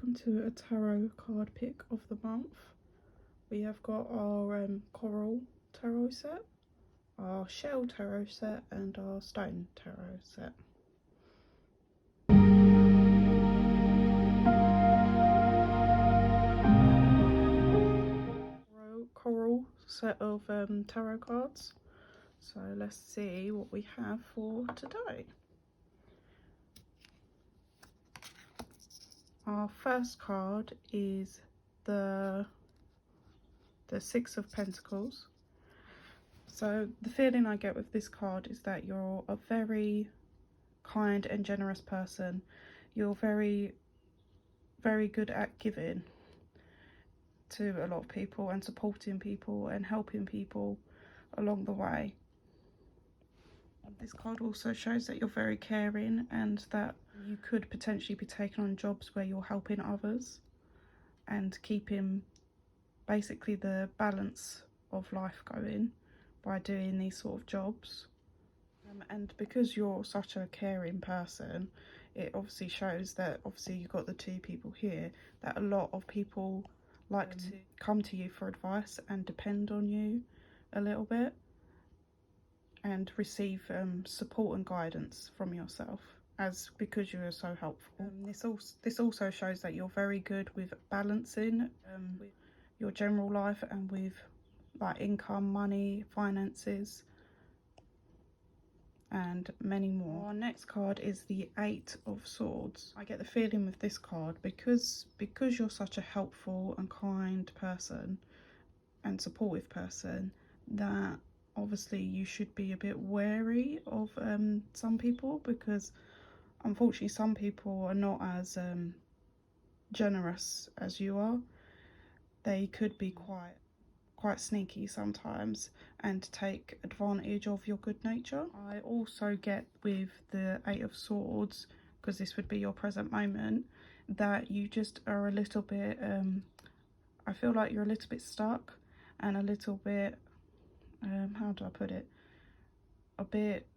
welcome to a tarot card pick of the month. We have got our coral tarot set, our shell tarot set and our stone tarot set. Coral set of tarot cards. So let's see what we have for today. Our first card is the Six of Pentacles. So the feeling I get with this card is that you're a very kind and generous person. You're very, very good at giving to a lot of people and supporting people and helping people along the way. This card also shows that you're very caring and that you could potentially be taking on jobs where you're helping others and keeping basically the balance of life going by doing these sort of jobs. And because you're such a caring person, it obviously shows that obviously you've got the two people here, that a lot of people like to come to you for advice and depend on you a little bit and receive support and guidance from yourself, as because you are so helpful. This also shows that you're very good with balancing with your general life and with like income, money, finances and many more. Our next card is the Eight of Swords. I get the feeling with this card, because you're such a helpful and kind person and supportive person, that obviously you should be a bit wary of some people, because unfortunately some people are not as generous as you are. They could be quite sneaky sometimes and take advantage of your good nature. I also get with the Eight of Swords, because this would be your present moment, that you just are a little bit I feel like you're a little bit stuck and a little bit how do I put it, a bit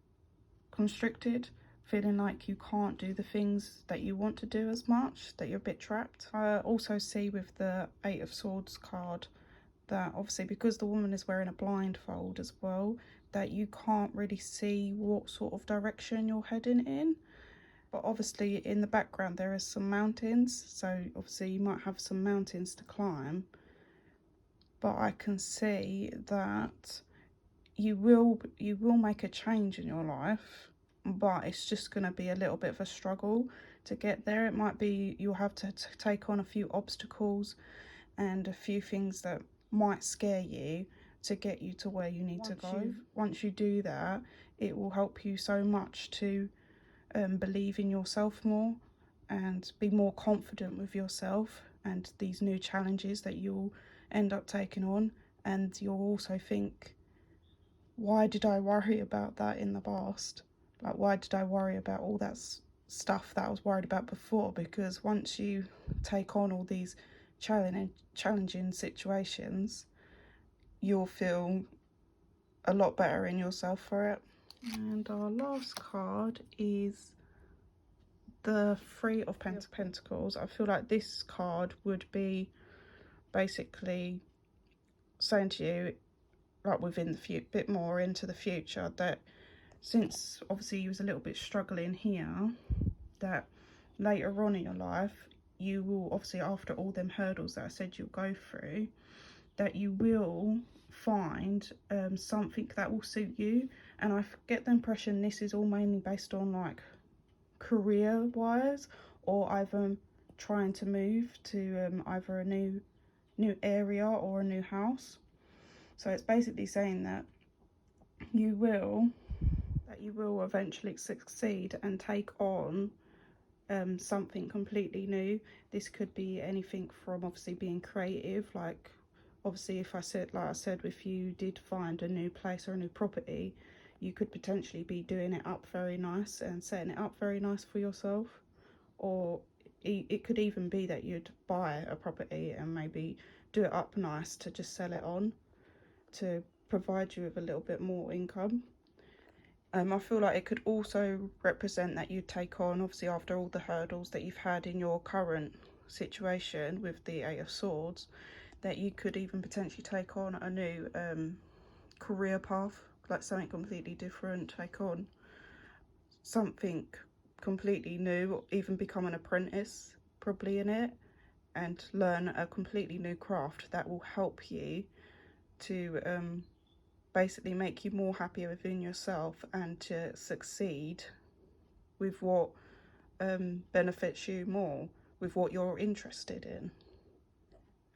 constricted, feeling like you can't do the things that you want to do as much, that you're a bit trapped. I also see with the Eight of Swords card that obviously because the woman is wearing a blindfold as well, that you can't really see what sort of direction you're heading in. But obviously in the background there is some mountains, so obviously you might have some mountains to climb. But I can see that you will make a change in your life, but it's just going to be a little bit of a struggle to get there. It might be you'll have to take on a few obstacles and a few things that might scare you to get you to where you need to go. Once you do that, it will help you so much to believe in yourself more and be more confident with yourself and these new challenges that you'll end up taking on. And you'll also think, why did I worry about that in the past? Like, why did I worry about all that stuff that I was worried about before? Because once you take on all these challenging situations, you'll feel a lot better in yourself for it. And our last card is the Three of Pentacles. I feel like this card would be basically saying to you, like within the bit more into the future, that since obviously you was a little bit struggling here, that later on in your life you will obviously, after all them hurdles that I said you'll go through, that you will find something that will suit you. And I get the impression this is all mainly based on like career wise, or either trying to move to either a new area or a new house. So it's basically saying that you will eventually succeed and take on something completely new. This could be anything from obviously being creative, like obviously if I said, like I said, if you did find a new place or a new property, you could potentially be doing it up very nice and setting it up very nice for yourself. Or it could even be that you'd buy a property and maybe do it up nice to just sell it on to provide you with a little bit more income. I feel like it could also represent that you take on, obviously after all the hurdles that you've had in your current situation with the Eight of Swords, that you could even potentially take on a new career path, like something completely different, take on something completely new, or even become an apprentice probably in it, and learn a completely new craft that will help you to basically make you more happier within yourself and to succeed with what benefits you more, with what you're interested in.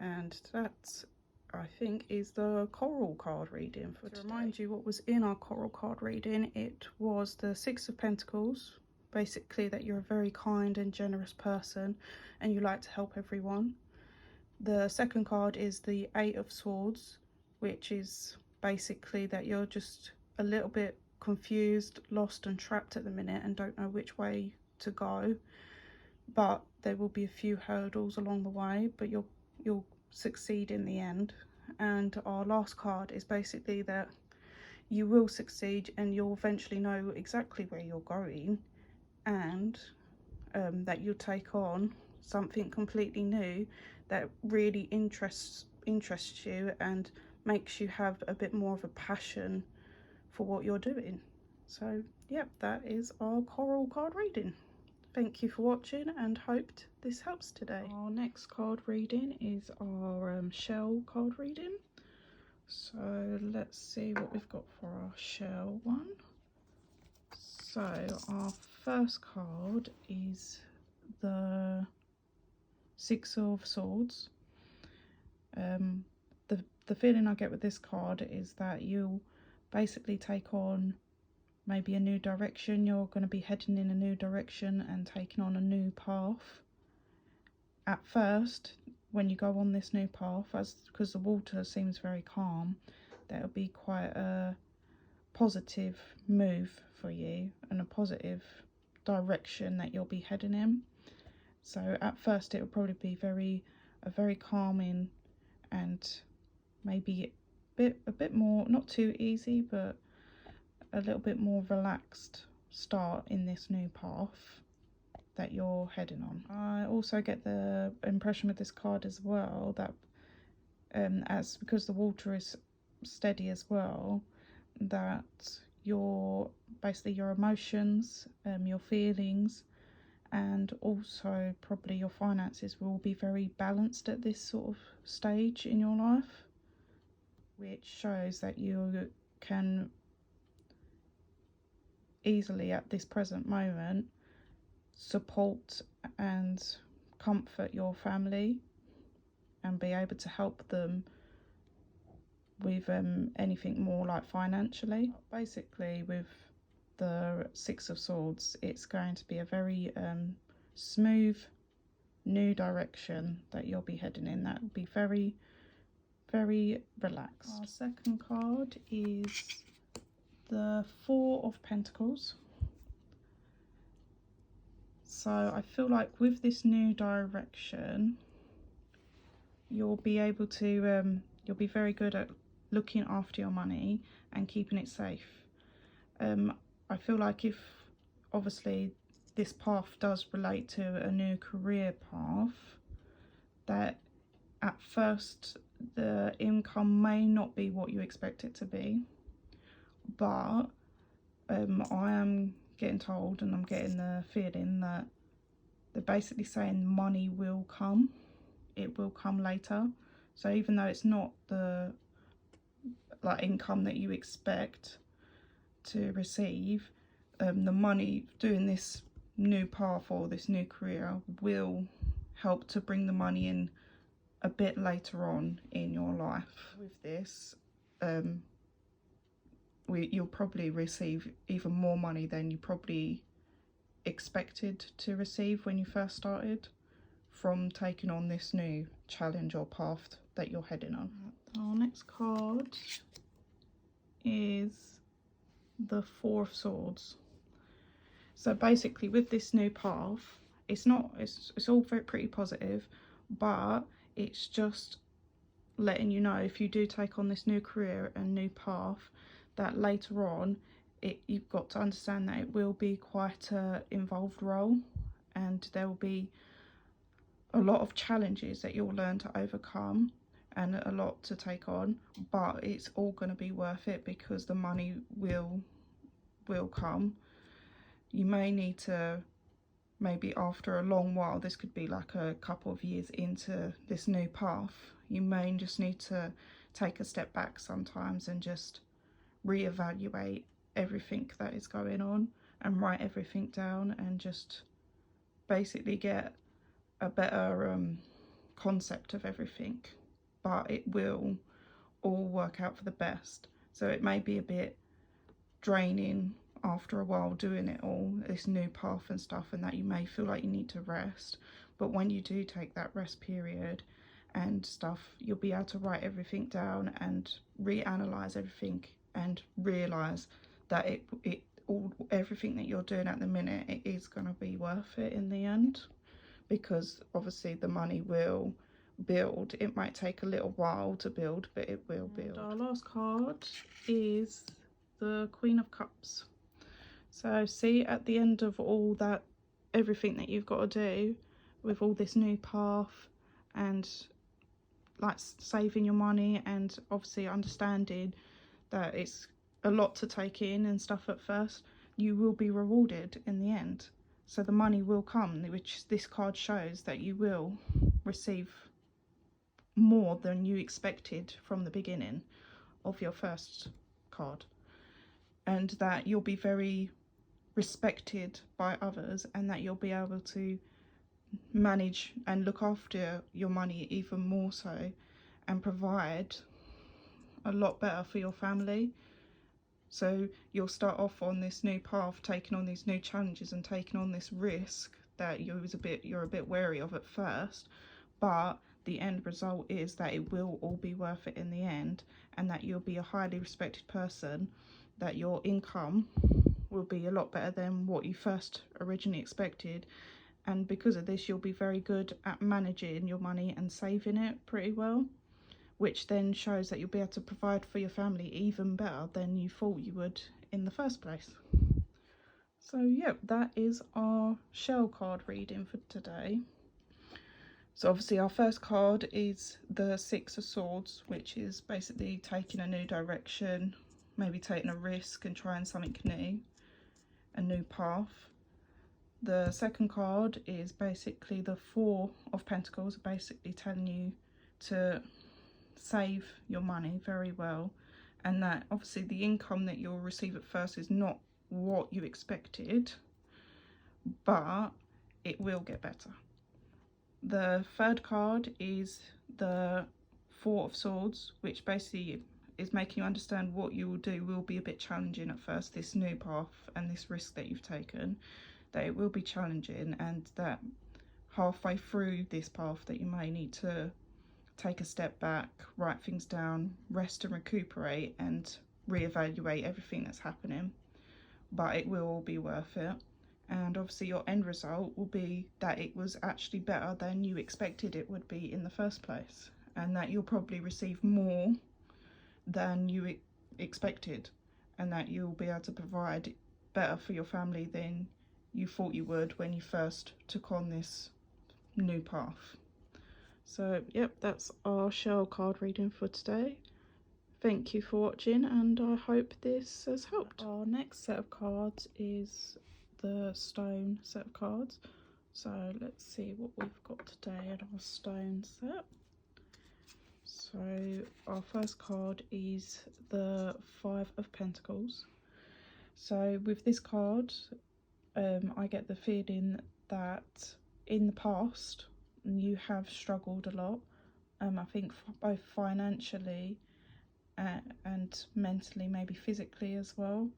And that, I think, is the coral card reading for today. To remind you what was in our coral card reading, it was the Six of Pentacles, basically that you're a very kind and generous person and you like to help everyone. The second card is the Eight of Swords, which is basically that you're just a little bit confused, lost and trapped at the minute and don't know which way to go, but there will be a few hurdles along the way, but you'll succeed in the end. And our last card is basically that you will succeed and you'll eventually know exactly where you're going, and that you'll take on something completely new that really interests you and makes you have a bit more of a passion for what you're doing. So yep, that is our coral card reading. Thank you for watching and hoped this helps today. Our next card reading is our shell card reading. So let's see what we've got for our shell one. So our first card is the Six of Swords. The feeling I get with this card is that you'll basically take on maybe a new direction. You're going to be heading in a new direction and taking on a new path. At first, when you go on this new path, because the water seems very calm, that'll be quite a positive move for you and a positive direction that you'll be heading in. So at first it will probably be a very calming and maybe a bit more, not too easy, but a little bit more relaxed start in this new path that you're heading on. I also get the impression with this card as well that because the water is steady as well, that your emotions, your feelings, and also probably your finances will be very balanced at this sort of stage in your life, which shows that you can easily at this present moment support and comfort your family and be able to help them with anything more like financially. Basically with the Six of Swords, it's going to be a very smooth new direction that you'll be heading in. That will be very, very relaxed. Our second card is the Four of Pentacles. So I feel like with this new direction, you'll be able to you'll be very good at looking after your money and keeping it safe. I feel like if obviously this path does relate to a new career path, that at first the income may not be what you expect it to be, but I am getting told and I'm getting the feeling that they're basically saying money will come. It will come later. So even though it's not the income that you expect to receive, the money doing this new path or this new career will help to bring the money in a bit later on in your life. With this, you'll probably receive even more money than you probably expected to receive when you first started from taking on this new challenge or path that you're heading on. Our next card is the Four of Swords. So basically with this new path, it's all pretty positive, but it's just letting you know, if you do take on this new career and new path, that later on you've got to understand that it will be quite a involved role, and there will be a lot of challenges that you'll learn to overcome and a lot to take on, but it's all going to be worth it because the money will come. You may need to, maybe after a long while, this could be like a couple of years into this new path, you may just need to take a step back sometimes and just reevaluate everything that is going on and write everything down and just basically get a better concept of everything. But it will all work out for the best. So it may be a bit draining after a while doing it all, this new path and stuff, and that you may feel like you need to rest. But when you do take that rest period and stuff, you'll be able to write everything down and reanalyze everything and realize that everything that you're doing at the minute, it is going to be worth it in the end, because obviously the money will build. It might take a little while to build, but it will build. Our last card is the Queen of Cups. So see, at the end of all that, everything that you've got to do with all this new path and like saving your money and obviously understanding that it's a lot to take in and stuff at first, you will be rewarded in the end. So the money will come, which this card shows that you will receive more than you expected from the beginning of your first card, and that you'll be very respected by others, and that you'll be able to manage and look after your money even more so and provide a lot better for your family. So you'll start off on this new path, taking on these new challenges and taking on this risk that you're a bit wary of at first, but the end result is that it will all be worth it in the end, and that you'll be a highly respected person, that your income will be a lot better than what you first originally expected, and because of this you'll be very good at managing your money and saving it pretty well, which then shows that you'll be able to provide for your family even better than you thought you would in the first place. So yeah, that is our shell card reading for today. So obviously our first card is the Six of Swords, which is basically taking a new direction, maybe taking a risk and trying something new, a new path. The second card is basically the Four of Pentacles, basically telling you to save your money very well, and that obviously the income that you'll receive at first is not what you expected, but it will get better. The third card is the Four of Swords, which basically is making you understand what you will do will be a bit challenging at first, this new path and this risk that you've taken, that it will be challenging, and that halfway through this path that you may need to take a step back, write things down, rest and recuperate and reevaluate everything that's happening, but it will all be worth it. And obviously your end result will be that it was actually better than you expected it would be in the first place, and that you'll probably receive more than you expected, and that you'll be able to provide better for your family than you thought you would when you first took on this new path. So yep, that's our shell card reading for today. Thank you for watching, and I hope this has helped. Our next set of cards is the stone set of cards. So let's see what we've got today in our stone set. So our first card is the Five of Pentacles. So with this card, I get the feeling that in the past you have struggled a lot. I think both financially and mentally, maybe physically as well,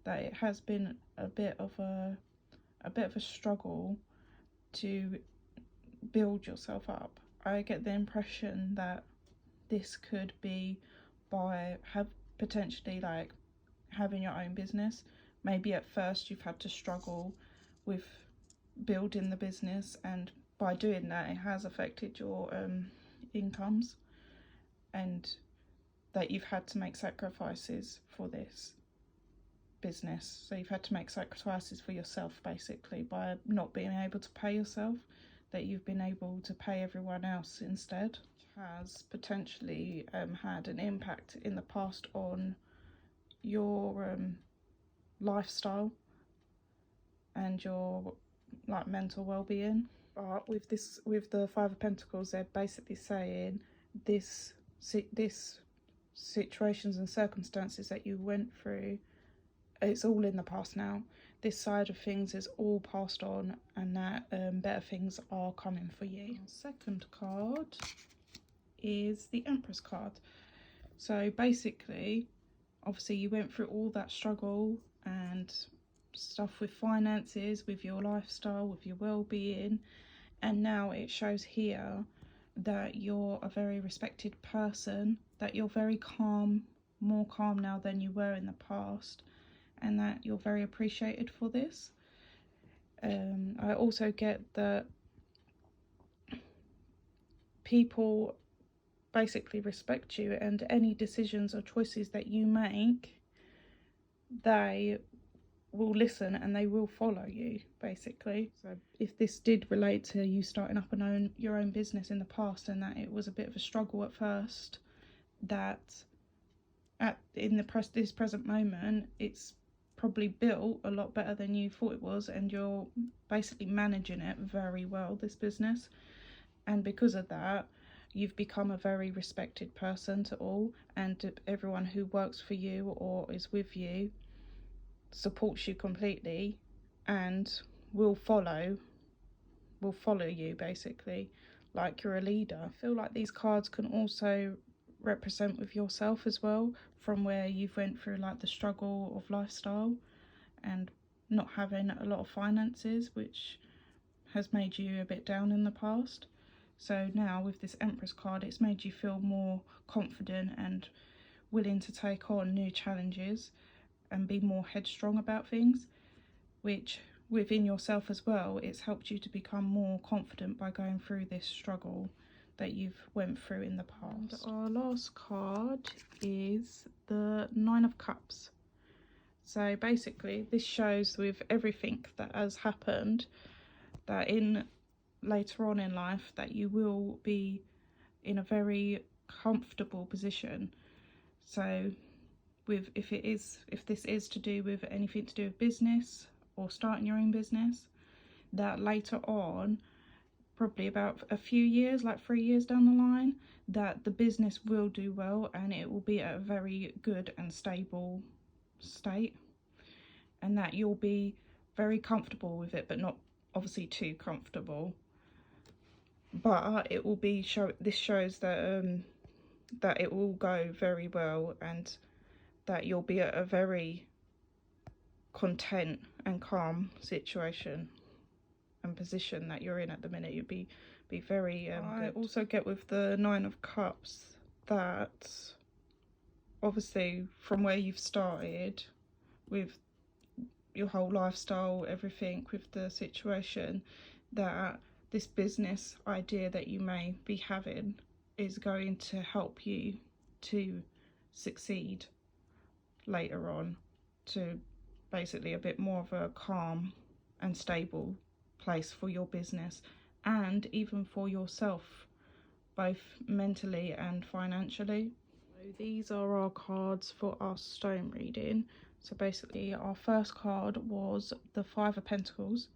that it has been a bit of a struggle to build yourself up. I get the impression that this could be by potentially like having your own business. Maybe at first you've had to struggle with building the business, and by doing that it has affected your incomes, and that you've had to make sacrifices for this business. So you've had to make sacrifices for yourself basically by not being able to pay yourself, that you've been able to pay everyone else instead. Has potentially had an impact in the past on your lifestyle and your like mental well-being. But with the Five of Pentacles, they're basically saying this situations and circumstances that you went through, it's all in the past now. This side of things is all passed on, and that better things are coming for you. Second card is the Empress card. So basically, obviously you went through all that struggle and stuff with finances, with your lifestyle, with your well-being, and now it shows here that you're a very respected person, that you're very calm, more calm now than you were in the past, and that you're very appreciated for this. I also get that people basically respect you, and any decisions or choices that you make, they will listen and they will follow you, basically. So if this did relate to you starting up your own business in the past, and that it was a bit of a struggle at first, that this present moment it's probably built a lot better than you thought it was, and you're basically managing it very well, this business. And because of that, you've become a very respected person to all, and everyone who works for you or is with you supports you completely and will follow you, basically, like you're a leader. I feel like these cards can also represent with yourself as well, from where you've went through like the struggle of lifestyle and not having a lot of finances, which has made you a bit down in the past. So now with this Empress card, it's made you feel more confident and willing to take on new challenges and be more headstrong about things, which within yourself as well, it's helped you to become more confident by going through this struggle that you've went through in the past. And our last card is the Nine of Cups. So basically this shows with everything that has happened, that later on in life that you will be in a very comfortable position. So if this is to do with anything to do with business or starting your own business, that later on, probably about a few years, like 3 years down the line, that the business will do well and it will be at a very good and stable state, and that you'll be very comfortable with it, but not obviously too comfortable. But it will be this shows that that it will go very well, and that you'll be at a very content and calm situation and position that you're in at the minute. You'll be very I also get with the Nine of Cups that obviously from where you've started with your whole lifestyle, everything with the situation, that this business idea that you may be having is going to help you to succeed later on, to basically a bit more of a calm and stable place for your business, and even for yourself, both mentally and financially. So these are our cards for our stone reading. So basically our first card was the Five of Pentacles,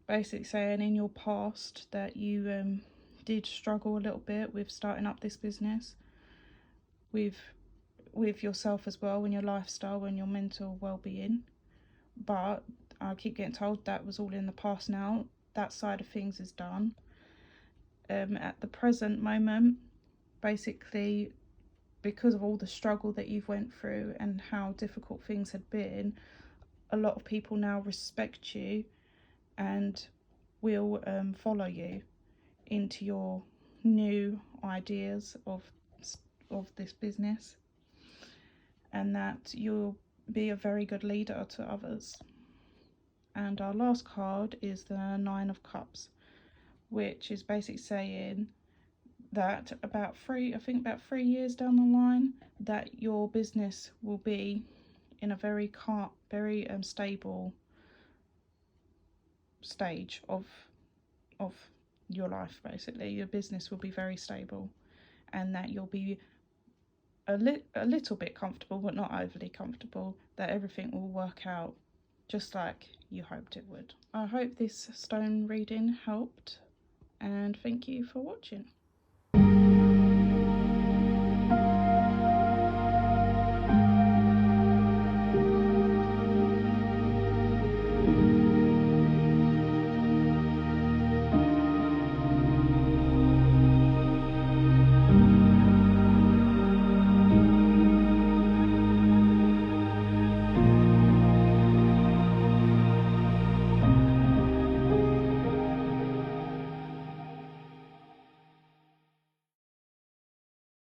basically saying in your past that you did struggle a little bit with starting up this business, with yourself as well, and your lifestyle and your mental well-being. But I keep getting told that was all in the past now. That side of things is done. At the present moment, basically, because of all the struggle that you've went through and how difficult things had been, a lot of people now respect you and will follow you into your new ideas of this business, and that you'll be a very good leader to others. And our last card is the Nine of Cups, which is basically saying that about 3 years down the line, that your business will be in a very stable stage of your life, basically. Your business will be very stable, and that you'll be a little bit comfortable, but not overly comfortable, that everything will work out just like you hoped it would. I hope this stone reading helped, and thank you for watching.